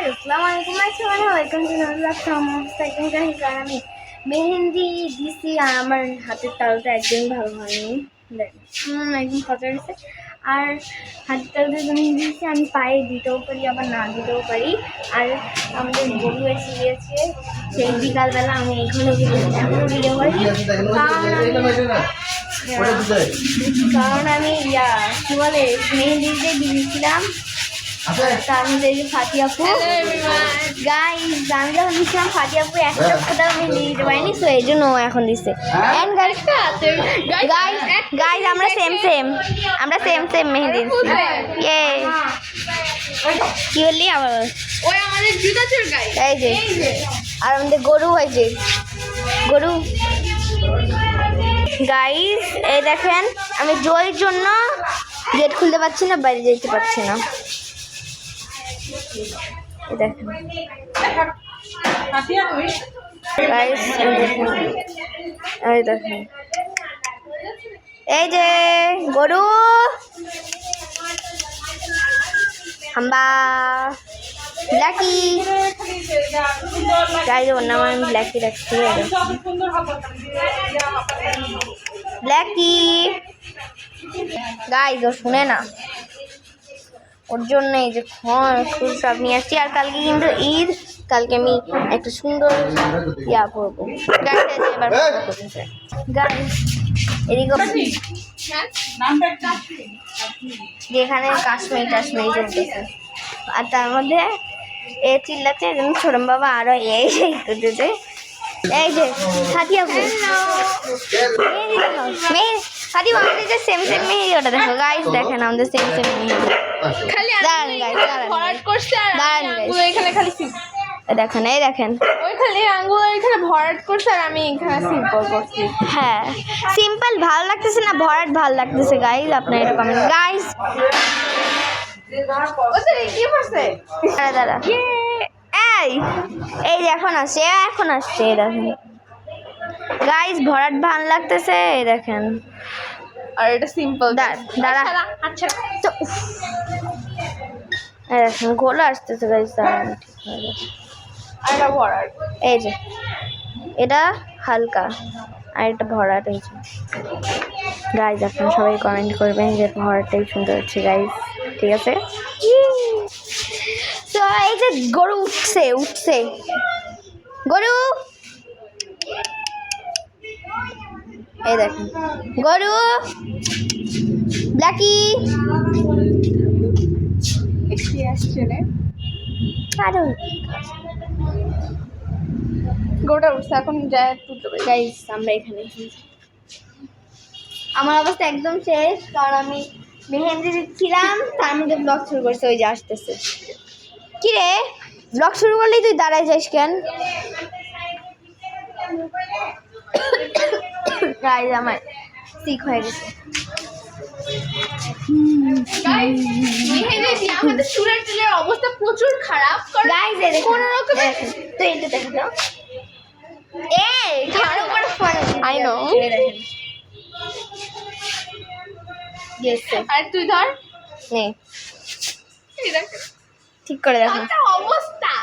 আসসালামু আলাইকুম আসসালামু আলাইকুম আমি মেহেন্দি দিছি আর আমার হাতের তালুটা একদম ভালো হয়নি, একদম খচা গেছে। আর হাতের তালুটা মেহেন্দি দিয়েছি, আমি পায়ে দিতেও পারি আবার না দিতেও পারি। আর আমাদের বন্ধু এসে গিয়েছে সেই বিকালবেলা, আমি এখনো ভিডিও করি কারণ আমি কি বলে মেহেন্দিতে দিয়েছিলাম। তার মধ্যে ফাতি আপু গাইস, আমি যখন দিচ্ছিলাম ফাতি আপু একটা কোথাও মেহেন্দি দিতে পারিনি, সো এই জন্য এখন দিচ্ছে। এন্ড গাইস আমরা সেম মেহেন্দি ইয়ে কি বললি আবার ওই আমাদের জুতা চোর গাইস, এই যে। আর আমাদের গরু হয়েছে গরু গাইস, এই দেখেন আমি জয়ের জন্য গেট খুলতে পারছি না, বাইরে যেতে পারছি না। এই দেখেন গাইস, এই দেখেন এই যে গরু হাম্বা ব্ল্যাকি গাইস, ওর নাম আমি ব্ল্যাকি রাখছি। ব্ল্যাকি গাইস, ও শুনে না, ওর জন্য এই যে ফুল সব নিয়ে আসছি। আর কালকে কিন্তু ঈদ, কালকে আমি একটা সুন্দর পরবো গাইস। এবার গাইস এদিকে যেখানে কাশ্মীর চলতেছে, আর তার মধ্যে এ চিল্লাচ্ছে ছোটম বাবা আরো এই করতেছে। এই যে সাথী আপু সাথী আমাদের যে সেম মেহেদি, ওটা দেখো গাইস, দেখেন আমাদের সেম মেহেদি। দাঁড়ান গাইস, দেখেন এই দেখেন ওই খালি আঙ্গুল এখানে ভরাট করছে আর আমি এখানে সিম্পল করছি। হ্যাঁ, সিম্পল ভালো লাগতেছে না, ভরাট ভালো লাগতেছে গাইস, আপনার এটা কমেন্ট গাইস। কি করছে দাঁড়া এই যে এখন আসছে এই দেখেন গাইস, ভরাট ভালো লাগতেছে, এই দেখেন। আর এটা সিম্পল। দাঁড়া আচ্ছা এই দেখেন গোলা আসতেছে গাইস, দাঁড়ান ঠিক হয়ে যাবে। আর এটা ভরাট, এই যে এটা হালকা আর এটা ভরাট হয়েছে গাইস। আপনারা সবাই কমেন্ট করবেন যে ভরাটাই সুন্দর হচ্ছে গাইস, ঠিক আছে? তো এই যে গরু উঠছে গরু, এই দেখেন গরু ব্ল্যাকি আসছে রে আরো গোটা উঠছে, এখন যায় তুলতে গাইস। আমরা এখানে আমার অবস্থা একদম শেষ, কারণ আমি মেহেন্দি দিচ্ছিলাম, তার মধ্যে ব্লগ শুরু করছে। ওই যে আসতেছে। কি রে, ব্লগ শুরু করলেই তুই দাঁড়ায় যাস কেন? গাইস আমার ঠিক হয়ে গেছে। আমাদের চুলের টিলের অবস্থা প্রচুর খারাপ। গাইস কোন রকম তো এটা দেখো তো, এই ঠাড়ো করে ফোন আই নো। ইয়েস আর তুই ধর নে, ঠিক করে দেখো অবস্থা।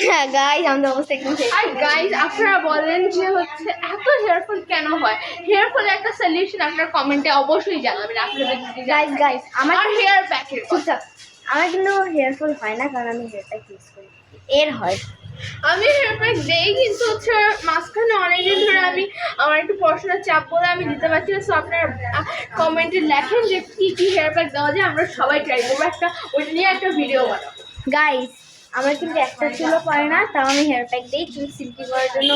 হ্যাঁ গাইস, আমাদের অবস্থা একদম শেষ। আর গাইস আপনারা বলেন যে হচ্ছে এত হেয়ারফল কেন হয়? হেয়ারফলের একটা সলিউশন আপনারা কমেন্টে অবশ্যই জানাবেন আপনাদের। গাইস আমার হেয়ার প্যাকের চুপচাপ, আমার কিন্তু হেয়ারফল হয় না, কারণ আমি হেয়ার প্যাক ইউজ করি। এর হয়, আমি হেয়ার প্যাক দেই, কিন্তু হচ্ছে মাঝখানে অনেকদিন ধরে আমি আমার একটু পড়াশোনার চাপ বলে আমি দিতে পারছি না। সো আপনারা কমেন্টে লেখেন যে কি হেয়ার প্যাক দেওয়া যায়, আমরা সবাই ট্রাই করবো, ওইটা নিয়ে একটা ভিডিও বানাবো। গাইস আমার কিন্তু একটা চুলও পড়ে না, তাও আমি হেয়ার প্যাক দিই চুল সিল্কি করার জন্য।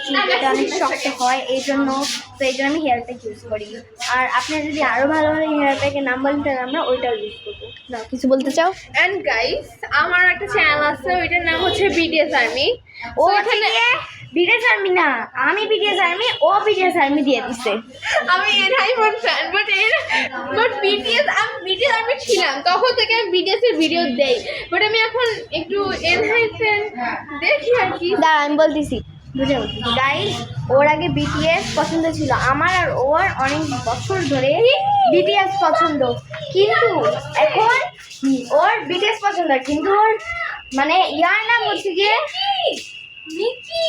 চুলটা অনেক শক্ত হয় এই জন্য, তো এই জন্য আমি হেয়ার প্যাক ইউজ করি। আর আপনি যদি আরও ভালো হেয়ার প্যাকের নাম বলেন তাহলে আমরা ওইটাও ইউজ করবো। না কিছু বলতে চাও? অ্যান্ড গাইস আমার একটা চ্যানেল আছে, ওইটার নাম হচ্ছে বিডিএস আর্মি। ও এখানে বিডিএস আর্মি না, আমি বিডিএস আর্মি, ও বিডিএস আর্মি দিয়ে দিচ্ছে। আমি এনহাইফোন ফ্যান, বাট বিটিএস আর্মি ছিলাম, তখন থেকে আমি বিটিএস এর ভিডিও দেই, বাট আমি এখন একটু এনহাইফোন দেখি আর কি। দাঁড়া আমি বলতেছি, বুঝে গাইস, ওর আগে বিটিএস পছন্দ ছিল, আমার আর ওর অনেক বছর ধরে বিটিএস পছন্দ, কিন্তু এখন ওর সুন্দর, কিন্তু ওর মানে ইয়ার নাম হচ্ছে গিয়ে মিকি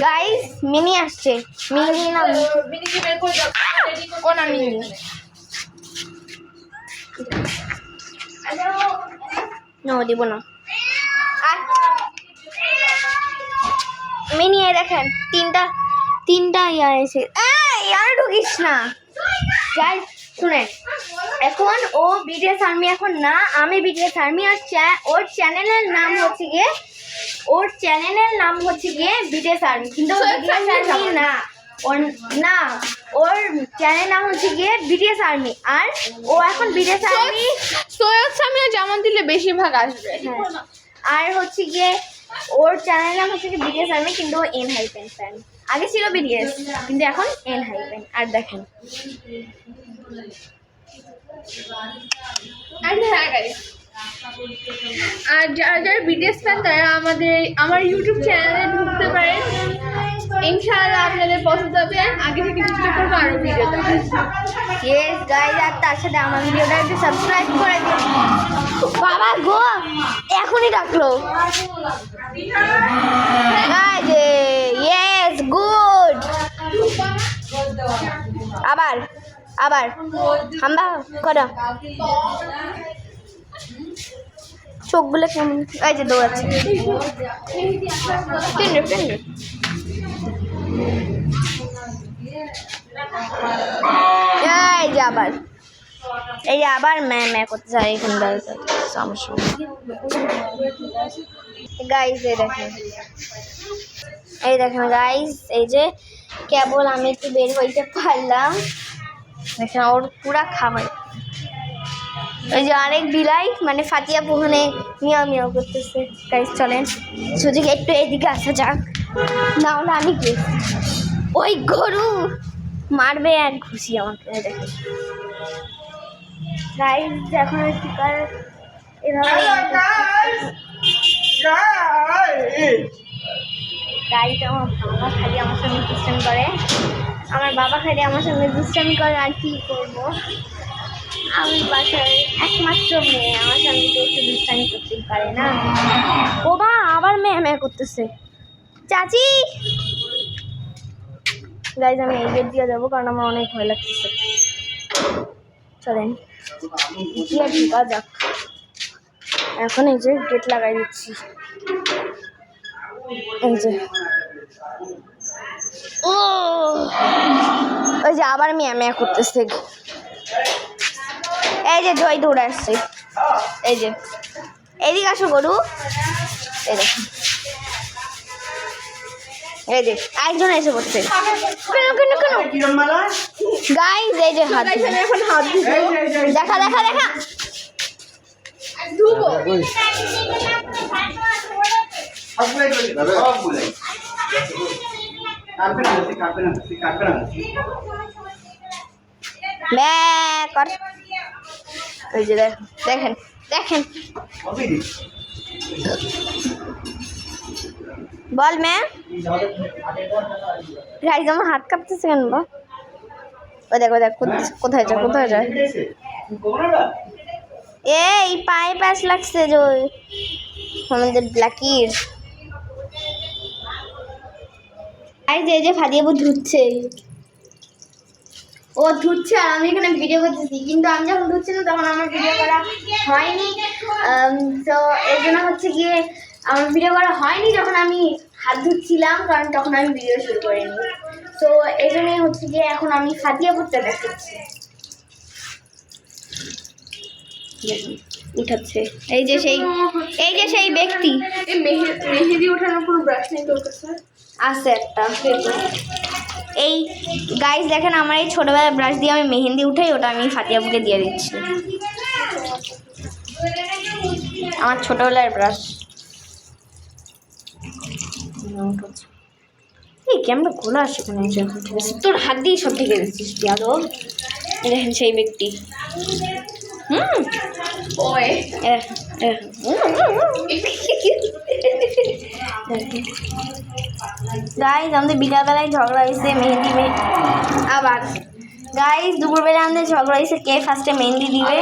গাইস। মিনি আসছে, মিনি নাম। মিনিকে বের করে দাও। কোন মিনি? নো দিব না। আর মিনি এই দেখেন তিনটা ইয়া এসে ইয়ার ঢুকিস না। গাইস শুনেন, এখন ও বিটিএস আর্মি এখন না, আমি বিটিএস আর্মি। আর ওর চ্যানেলের নাম হচ্ছে গিয়ে বিটিএস আর্মি, কিন্তু বিটিএস আর্মি না। ওর চ্যানেল নাম হচ্ছে গিয়ে বিটিএস আর্মি। আর ও এখন বিটিএস আর্মি। সৈয়দ সামিয়া জামান দিলে বেশিরভাগ আসবে। আর হচ্ছে গিয়ে ওর চ্যানেল নাম হচ্ছে গিয়ে বিটিএস আর্মি, কিন্তু এন হাইপেন ফ্যান। আগে ছিল বিটিএস, কিন্তু এখন এন হাইপেন। আর দেখেন আর যারা বিটিএস ফ্যান তারা আমার ইউটিউব চ্যানেলে ঢুকতে পারেন। ইনশাআল্লাহ আপনাদের পছন্দ হবে। আগে থেকে চেষ্টা করবো আরো ভিডিও দেওয়ার। ইয়েস গাইজ, আর তার সাথে আমার ভিডিওটা একটু সাবস্ক্রাইব করে দিন। বাবা গো, এখনই ডাকলো। Guys yes, good. আবার হাম্বা করো। চোখগুলো কেমন, এই যে দৌড়াচ্ছে। টেন্ডার এই যে আবার ম্যা করতে চাই এখানে সমস্যা। গাইস এই দেখেন গাইস, এই যে কেবল আমি একটু বের হইতে পারলাম, দেখেন ওর পুরা খাবার। ওই যে আরেক বিলাই মানে ফাতিয়া পুহনে মিয়াও করতেছে। গাইস চলেন সুযোগ একটু এদিকে আসা যাক, না হলে আমি গেছি। ওই গরু মারবে এক ঘুষি আমাকে। দেখেন গাইস, এখন স্পিকার এভাবে গাইস, আমার বাবা খালি আমার সঙ্গে দুষ্টামি করে। আর কি করবো, আমি বাসায় একমাত্র মেয়ে, আমার সঙ্গে তো একটু দুষ্টামি করতেই পারে না। ও মা, আবার মেয়ে করতেছে। চাচি গাইজ, আমি এই গেট দিয়ে যাবো কারণ আমার অনেক ভয় লাগতেছে। চলেন গিয়ে ঢোকা যাক। এখন এই যে গেট লাগাই দিচ্ছি। এই যে ওই যে আবার মেয়ে করতেছে। এই যে জয় দৌড়ে আসছে। এই যে এদিকে আসো গরু। এই দেখো, এই যে একজন এসে পড়ছে। কেন গাইস, এই যে হাত এখন হাত দেখা ওই যে দেখেন বল ম্যা। গাইস, আমার হাত কাঁপতেছে কেন বা? ওই দেখ কোথায় যায়। এই পায়ে প্যাচ লাগছে যে আমাদের ব্ল্যাকির। এই যে ফাদিয়াবু ধুচ্ছে, ও ধুচ্ছে আর আমি এখানে ভিডিও করতেছি। কিন্তু আমি যখন ধুচ্ছি না তখন আমার ভিডিও করা হয়নি। তো এর জন্য হচ্ছে গিয়ে আমার ভিডিও করা হয়নি যখন আমি হাত ধুচ্ছিলাম, কারণ তখন আমি ভিডিও শুরু করিনি। তো এই জন্যই হচ্ছে গিয়ে এখন আমি ফাদিয়াবুরটা দেখাচ্ছি। উঠাচ্ছে এই যে সেই ব্যক্তি। মেহেদি ওঠানোর কোনো ব্রাশ নেই তোর কাছে? আছে একটা। এই গাইস দেখেন, আমার এই ছোটবেলার ব্রাশ দিয়ে আমি মেহেন্দি উঠাই, ওটা আমি ফাতিয়াবুকে দিয়ে দিচ্ছি। আমার ছোটবেলার ব্রাশ। এই ক্যামেরা খোলা আসে কেন? ঠিক আছে, তোর হাত দিয়ে সব থেকে দিচ্ছিস যাদব। দেখেন সেই ব্যক্তি। গাইজ, আমাদের বিকালবেলায় ঝগড়া হয়েছে মেহেন্দি আবার। গাইজ, দুপুরবেলা আমাদের ঝগড়া হয়েছে কে ফার্স্টে মেহেন্দি দিবে।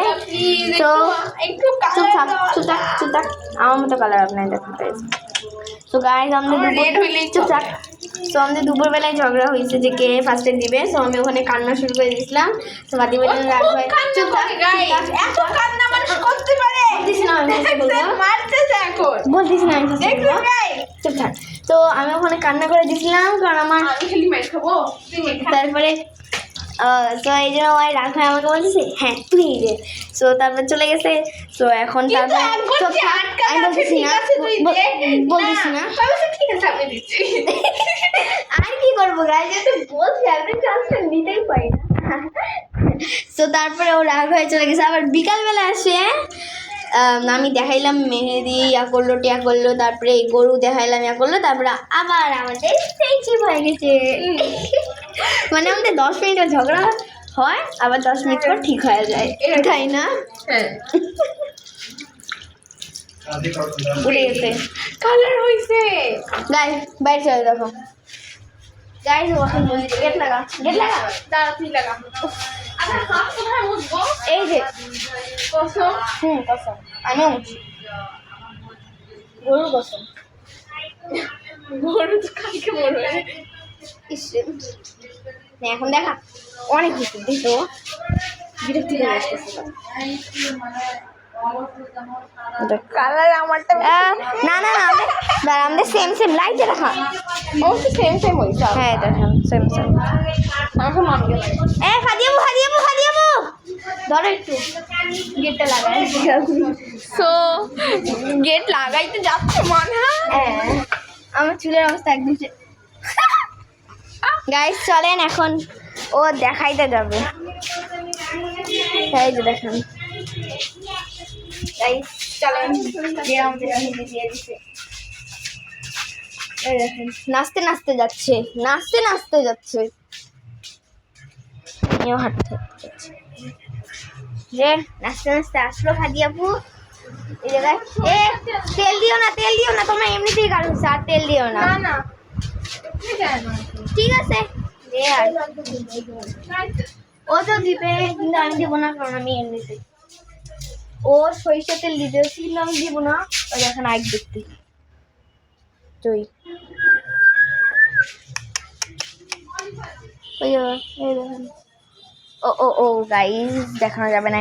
তো একটু চুপ থাক কালার চুপ থাক চুপ থাক আমার মতো কালার আপনার দেখুন তো গাইজ আমাদের রেড হইলেই চুপ থাক তো আমাদের দুপুরবেলায় ঝগড়া হয়েছে যে কে ফার্স্টে দিবে, তো আমি ওখানে কান্না শুরু করে দিয়েছিলাম। তো বাদি বেলা রাগ হয় চুপ থাক গাইস, এত কান্না মানুষ করতে পারে? বলতেছি না আমি ফার্স্টে বলবো, মারতেছে এখন। বলতেছি না আমি ফার্স্টে দেখছো বলবো, গাইস? চুপ থাক। তো আমি ওখানে কান্না করে দিয়েছিলাম কারণ আমার আমি খালি মার খাবো, তুই মার খা। তারপরে তো এই জন্য ওই রাগ হয় আমাকে বলতেছে হ্যাঁ তুই দে। তো তারপর চলে গেছে। তো এখন কিন্তু তারপর একবার চুপ যে থাক, আটকা আমি আছে, বলতেছি ঠিক না আছে, তুই দে। বলতেছি না তাহলে ঠিক আছে, আমি দিচ্ছি। আর কি করবো গাই, যেহেতু বলছি আমি চান্সটা নিতেই পারি না। তো তারপরে ও রাগ হয়ে চলে গেছে। আবার বিকালবেলা আসে আমি দেখাইলাম মেহেদি ইয়া করলো টিয়া করলো, তারপরে এই গরু দেখাইলাম ইয়া করলো, তারপরে আবার আমাদের ফ্রেন্ডশিপ হয়ে গেছে। মানে আমাদের 10 মিনিটের ঝগড়া হয় আবার 10 মিনিট পর ঠিক হয়ে যায়, তাই না? হ্যাঁ, উড়ে গেছে কালার হইছে। গাইস, বাইরে চলে দেখো গাইস, ওখানে বলছি গেট লাগা গেট লাগা। দাঁড়া, তুই লাগা। আচ্ছা, হাত কোথায় মুছবো? এই যে কসম। কসম আমিও মুছি, গরুর কসম। গরু তো কালকে মরবে। ইস রে। না, এখন দেখা অনেক কিছু দেখো বিরক্তি করে আসতেছে। কালার আমারটা না না না আমাদের সেম সেম লাইটে রাখা। ও তো সেম সেম হইছে। হ্যাঁ দেখেন সেম সেম। আমাকে মান গেল। ফাদিয়াবু ধরো একটু গেটটা লাগাই। সো গেট লাগাইতে যাচ্ছে মানে। হ্যাঁ আমার চুলের অবস্থা একদম গাইস চলেন এখন ও দেখাইতে যাবে। এই যে দেখেন গাইস চলেন, যে আমাদের মেহেদি দিয়ে দিছে। এই দেখেন নাচতে নাচতে যাচ্ছে, নাচতে নাচতে যাচ্ছে। আমিও হাঁটতে যাচ্ছি। যে নাচতে নাচতে আসলো ফাদিয়াপু এই জায়গায়। তেল দিও না তোমরা এমনিতেই গাল হচ্ছে, আর তেল দিও না। না না, ঠিক আছে দে আর ও তো দিবে, কিন্তু আমি দিব না কারণ আমি এমনিতেই। ও সরিষা তেল দিতে কিন্তু আমি দিব না। ওই দেখেন আগ দেখতে তুই ওই দেখেন। ও গাইস দেখানো যাবে না,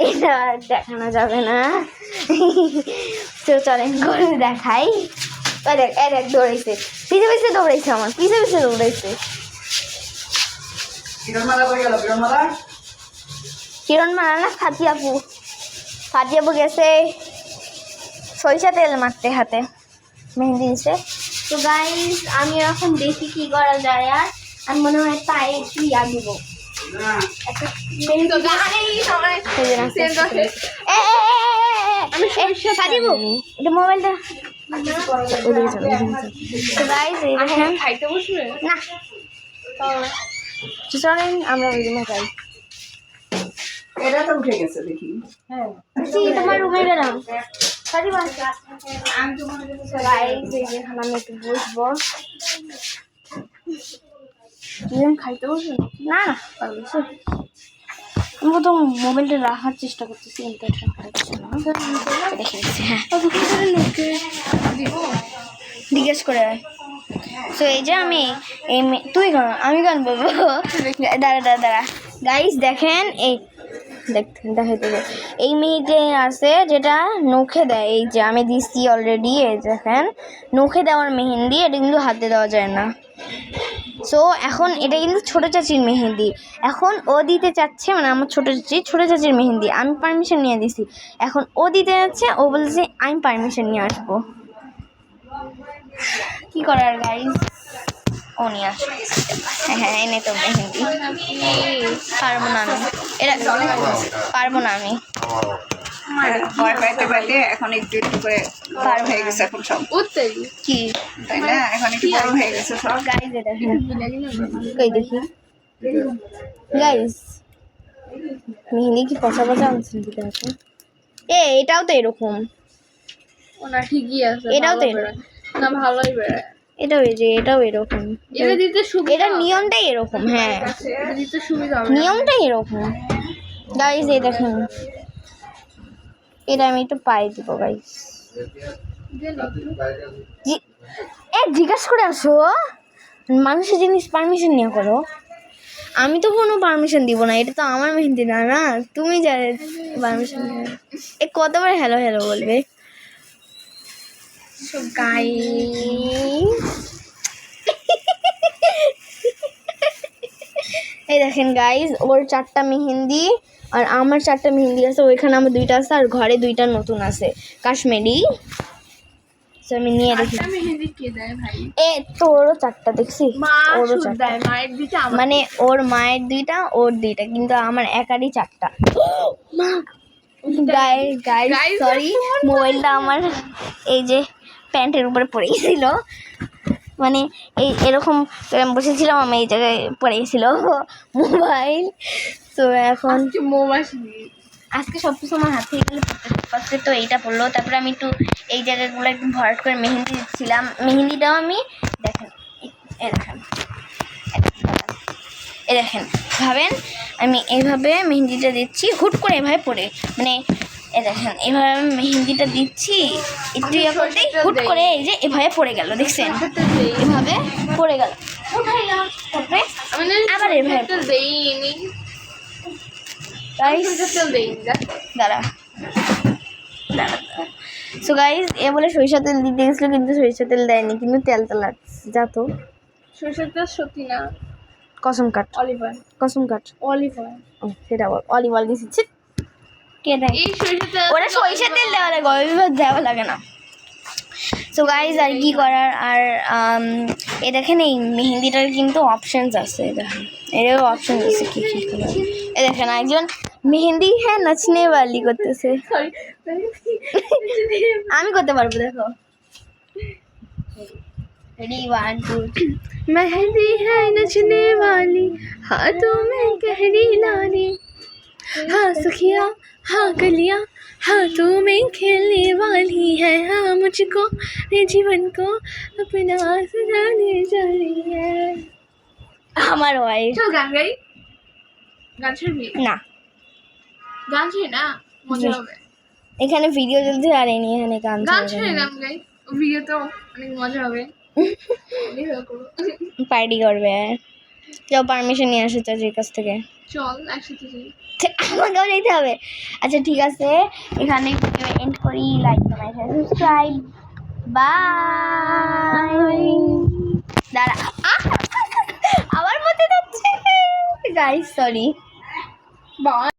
এটা দেখানো যাবে না। তো চলেন করে দেখাই। দেখ দৌড়াইছে, পিছে দৌড়াইছে, আমার পিছে দৌড়াইছে। কিরণমালা না ফাতিয়াপু গেছে সরিষা তেল মারতে হাতে, মেহেন্দি দিছে। তো গাইস আমি এখন দেখি কি করা যায়। আর আমি মনে হয় পায়ে একটু ইয়া দিব, মোবাইলটা খাইতে বসবে না। চলেন আমরা ওই রুমে যাই। এটা তো উঠে গেছে দেখি। হ্যাঁ, তোমার রুমে গেলাম। আমি একটু বসবো। খাইতে বসবে না না আমি তো মোবাইলটা রাখার চেষ্টা করতেছি, কিন্তু এটা হচ্ছে না। দেখে নিচ্ছি, হ্যাঁ জিজ্ঞেস করে। তো এই যে আমি তুই গান আমি গান বলবো। দাঁড়া গাইস দেখেন, এই দেখাইতে এই মেয়েতে আছে যেটা নখে দেয়। এই যে আমি দিচ্ছি অলরেডি, এই দেখেন নখে দেওয়ার মেহেন্দি, এটা কিন্তু হাতে দেওয়া যায় না। সো এখন এটা কিন্তু ছোটো চাচির মেহেন্দি, এখন ও দিতে চাচ্ছে, মানে আমার ছোটো চাচির মেহেন্দি আমি পারমিশন নিয়ে দিছি। এখন ও দিতে যাচ্ছে, ও বলছে আমি পারমিশন নিয়ে আসবো। কি করার গাইস, ও নিয়ে আসবো। হ্যাঁ এনে তো মেহেন্দি পারবো না আমি, এটা পারবো না আমি। ভয় পাইতে পাইতে এখন একটু একটু করে বড় হয়ে গেছে এখন সব, কি তাই না? এখন একটু বড় হয়ে গেছে সব। গাইস এটা কই দেখি গাইস, মেহেন্দি কি পচা আনছেন দিতে আছে? এটাও তো এরকম, ওনা ঠিকই আছে, এটাও তো না ভালোই বেড়ে। এটাও এরকম, এটা দিতে সুবিধা, এটার নিয়মটাই এরকম। হ্যাঁ এটা দিতে সুবিধা হবে। নিয়মটাই এরকম গাইস, এই দেখেন এটা আমি একটু পায়ে দিব গাইস। জিজ্ঞাসা করে আসো, মানুষের জিনিস পারমিশন নিয়ে করো। আমি তো কোনো পারমিশন দিব না, এটা তো আমার মেহেন্দি না, না তুমি যা পারমিশন কতবার হ্যালো হ্যালো বলবে। সো গাইস এই দেখেন গাইস, ওর 4টা মেহেন্দি আর আমার 4টা মেহেন্দি আছে, ওইখানে আমার 2টা আছে আর ঘরে 2টা নতুন আছে কাশ্মীরি। তো আমি নিয়ে রেখি। মেহেন্দি কে দেয় ভাই? তোরও 4টা দেখছি, মা ওরও শুধু 4টা, দেয়, মায়ের দিটা আমার। মানে ওর মায়ের 2টা ওর 2টা, কিন্তু আমার একারই 4টা। গাইস সরি, মোবাইলটা আমার এই যে প্যান্টের উপরে পড়ে গেছিল, মানে এরকম বসেছিলাম আমি, এই জায়গায় পড়ে গেছিল মোবাইল। তো এখন আজকে সব কিছু আমার হাত থেকে গেলে পড়তে, তো এইটা পড়লো। তারপরে আমি একটু এই জায়গাগুলো একটু ভরাট করে মেহেন্দি দিচ্ছিলাম। মেহেন্দিটাও আমি দেখেন, এই দেখেন ভাবেন, আমি এইভাবে মেহেন্দিটা দিচ্ছি, হুট করে এভাবে পড়ে, মানে এই দেখেন এইভাবে আমি মেহেন্দিটা দিচ্ছি, একটু ইয়ে করতেই হুট করে এই যে এভাবে পড়ে গেল, দেখছেন এভাবে পড়ে গেল, উঠাইলাম তারপরে আবার এভাবে দেইনি, দাঁড়া। সো গাইজ এ বলে সরিষা তেল দিতে গেছিলো, কিন্তু সরিষা তেল দেয়নি, কিন্তু তেলটা লাগছে, যা তো সরষের তেল সত্যি না, কসম কাট, অলিভ অয়েল, কসম কাট, অলিভ অয়েল। সেটা বল, অলিভ অয়েল দিয়েছি। কে দেয়? এই সরষের তেল, ওরা সরিষা তেল দেওয়া লাগে, অলিভ অয়েল দেওয়া লাগে না। সো গাইজ আর কি করার, আর এ দেখেন এই মেহেন্দিটার কিন্তু অপশানস আছে, দেখেন এরও অপশানস আছে কী কী কালার। এ দেখেন একজন মেহেন্দি হ্যাঁ নাচনে বালি করতেছে, সরি আমি করতে পারবো, দেখো রেডি 1 2 मेहंदी है नचने वाली, हाथों में गहरी लाली, हाँ सखिया हाँ कलिया, हाथों में खेलने वाली है, हाँ मुझको मेरे जीवन को अपना सजाने जा रही है। আমার ওয়াইফ চল গান গাই, গান শুনবি? না, গান শুনি না, মজা হবে। এখানে ভিডিও চলছে আর এনি এখানে গান গান শুনে গান গাই, ভিডিও তো অনেক মজা হবে। পার্টি করবে, যাও পারমিশন নিয়ে আসো চাচির কাছ থেকে। চল একসাথে যাই। আমাকেও যেতে হবে। আচ্ছা ঠিক আছে, এখানে ভিডিও এন্ড করি, লাইক কমেন্ট সাবস্ক্রাইব, বাই। দাঁড়া আবার বলতে যাচ্ছে গাইস, সরি। বাই।